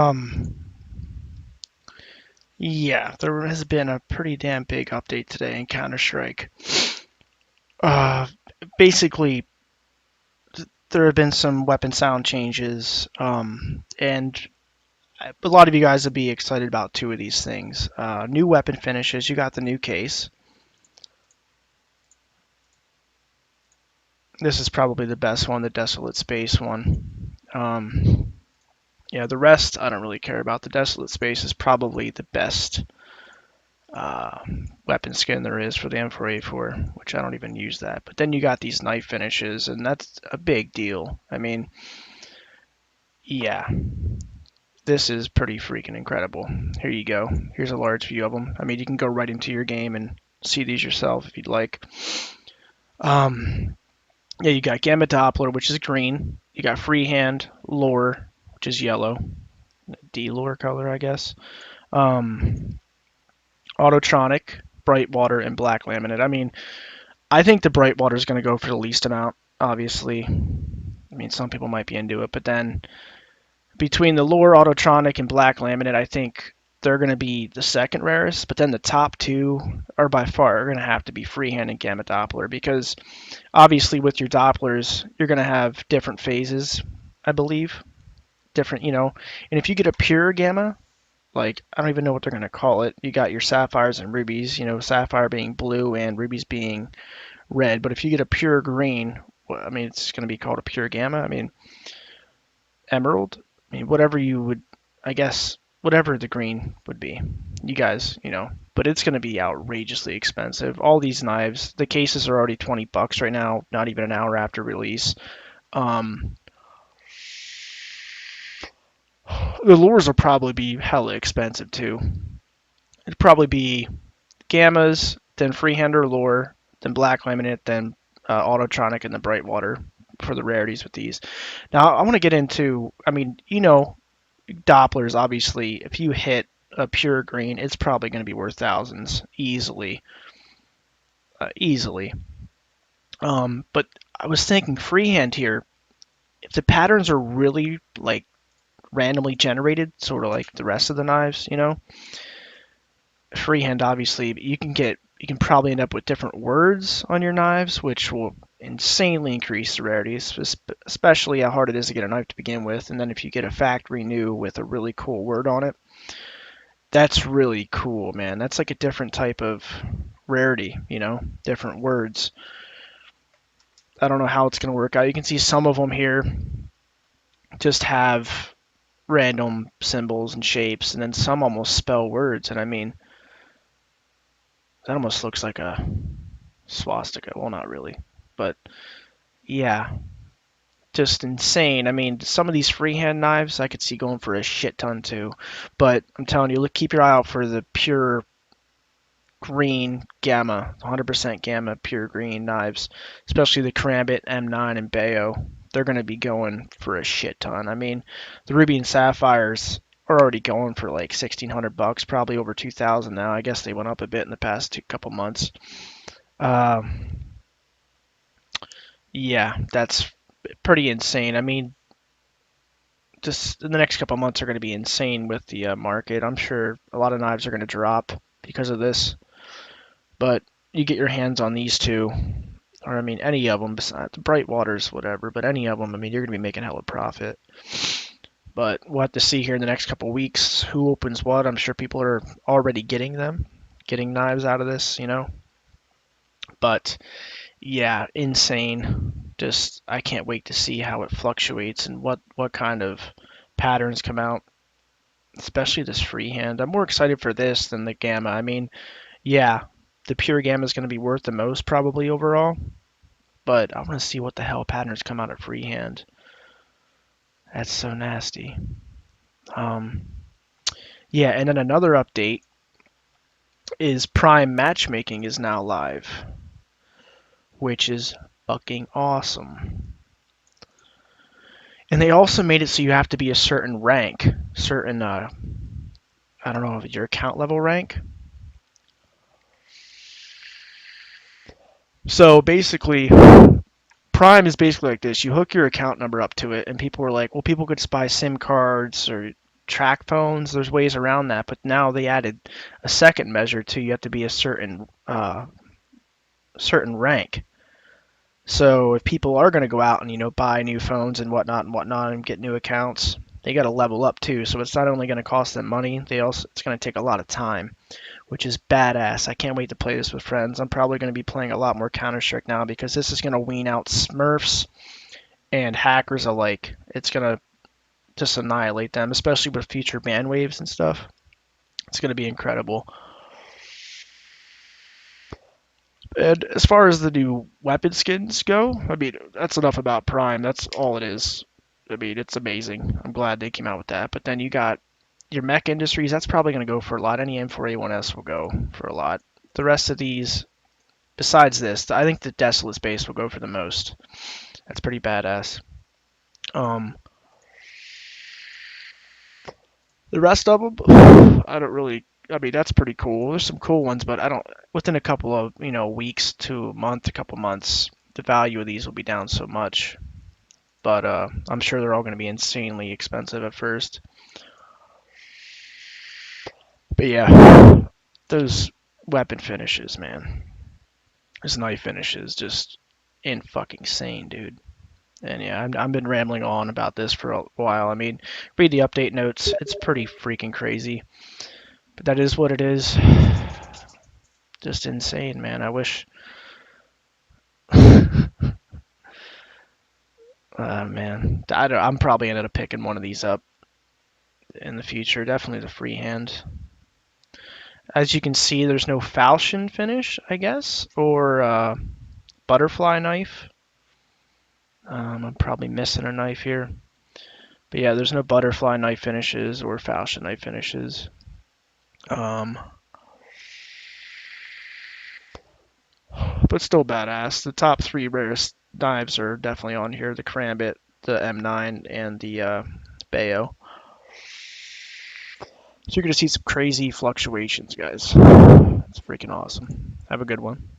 Um, yeah, there has been a pretty damn big update today in Counter-Strike. Uh, Basically, there have been some weapon sound changes, and a lot of you guys will be excited about two of these things. New weapon finishes. You got the new case. This is probably the best one, the Desolate Space one. Yeah, the rest I don't really care about. The Desolate Space is probably the best uh, weapon skin there is for the M4A4, which I don't even use that. But then you got these knife finishes, and that's a big deal. I mean, yeah, this is pretty freaking incredible. Here you go. Here's a large view of them. I mean, you can go right into your game and see these yourself if you'd like. Um, yeah, you got Gambit Doppler, which is green. You got freehand, lore, which is yellow. D lore color, I guess. Um, Autotronic, bright water, and black laminate. I mean, I think the bright water is going to go for the least amount, obviously. I mean, some people might be into it, but then between the lure autotronic and black laminate, I think they're going to be the second rarest. But then the top two are by far going to have to be freehand and gamma Doppler because obviously with your Dopplers, you're going to have different phases, I believe. Different, and if you get a pure gamma, like I don't even know what they're going to call it. You got your sapphires and rubies, sapphire being blue and rubies being red. But if you get a pure green, well, I mean, it's going to be called a pure gamma. I mean, emerald. I mean, whatever you would, I guess, whatever the green would be. You guys, but it's going to be outrageously expensive. All these knives, the cases are already $20 right now, not even an hour after release. Um, the lures will probably be hella expensive too. It'd probably be gammas, then freehander lure, then black laminate, then autotronic, and the bright water for the rarities with these. Now I want to get into. I mean, Dopplers obviously. If you hit a pure green, it's probably going to be worth thousands easily, easily. But I was thinking freehand here. If the patterns are really like randomly generated, sort of like the rest of the knives, freehand obviously you can probably end up with different words on your knives, which will insanely increase the rarities, especially how hard it is to get a knife to begin with. And then if you get a factory new with a really cool word on it, that's really cool, man. That's like a different type of rarity, different words. I don't know how it's going to work out. You can see some of them here just have random symbols and shapes, and then some almost spell words. And I mean, that almost looks like a swastika. Well, not really, but yeah, just insane. I mean, some of these freehand knives I could see going for a shit ton too, but I'm telling you, look, keep your eye out for the pure green gamma, 100% gamma pure green knives, especially the Gambit M9 and Bayo. They're going to be going for a shit ton. I mean, the ruby and sapphires are already going for like $1,600, probably over 2,000 now. I guess they went up a bit in the past couple months. Um, yeah, that's pretty insane. I mean, just the next couple months are going to be insane with the market. I'm sure a lot of knives are going to drop because of this, but you get your hands on these two, or I mean, any of them besides Bright Waters, whatever, but any of them, I mean, you're going to be making hella profit. But we'll have to see here in the next couple weeks who opens what. I'm sure people are already getting them, getting knives out of this, But yeah, insane. Just I can't wait to see how it fluctuates and what kind of patterns come out, especially this freehand. I'm more excited for this than the gamma. I mean, yeah, the pure gamma is going to be worth the most probably overall, but I want to see what the hell patterns come out of freehand. That's so nasty. Um, yeah, and then another update is Prime Matchmaking is now live, which is fucking awesome. And they also made it so you have to be a certain rank, certain I don't know, your account level rank. So basically, Prime is basically like this. You hook your account number up to it, and people were like, well, people could buy SIM cards or track phones. There's ways around that, but now they added a second measure too. You have to be a certain rank. So if people are going to go out and buy new phones and whatnot and get new accounts, they got to level up too. So it's not only going to cost them money, it's going to take a lot of time, which is badass. I can't wait to play this with friends. I'm probably going to be playing a lot more Counter-Strike now because this is going to wean out Smurfs and hackers alike. It's going to just annihilate them, especially with future ban waves and stuff. It's going to be incredible. And as far as the new weapon skins go, I mean, that's enough about Prime. That's all it is. I mean, it's amazing. I'm glad they came out with that. But then you got your mech industries. That's probably going to go for a lot. Any M4A1S will go for a lot. The rest of these, besides this, I think the Desolate Space will go for the most. That's pretty badass. The rest of them, I don't really. I mean, that's pretty cool. There's some cool ones, but I don't. Within a couple of weeks to a couple months, the value of these will be down so much. But I'm sure they're all going to be insanely expensive at first. But yeah, those weapon finishes, man. Those knife finishes, just in fucking insane, dude. And yeah, I've been rambling on about this for a while. I mean, read the update notes. It's pretty freaking crazy. But that is what it is. Just insane, man. I wish. Man, I'm probably ended up picking one of these up in the future. Definitely the freehand. As you can see, there's no falchion finish, I guess, or butterfly knife. I'm probably missing a knife here. But yeah, there's no butterfly knife finishes or falchion knife finishes. But still badass. The top three rarest knives are definitely on here: the Gambit, the M9, and the bayo. So you're gonna see some crazy fluctuations, guys. It's freaking awesome. Have a good one.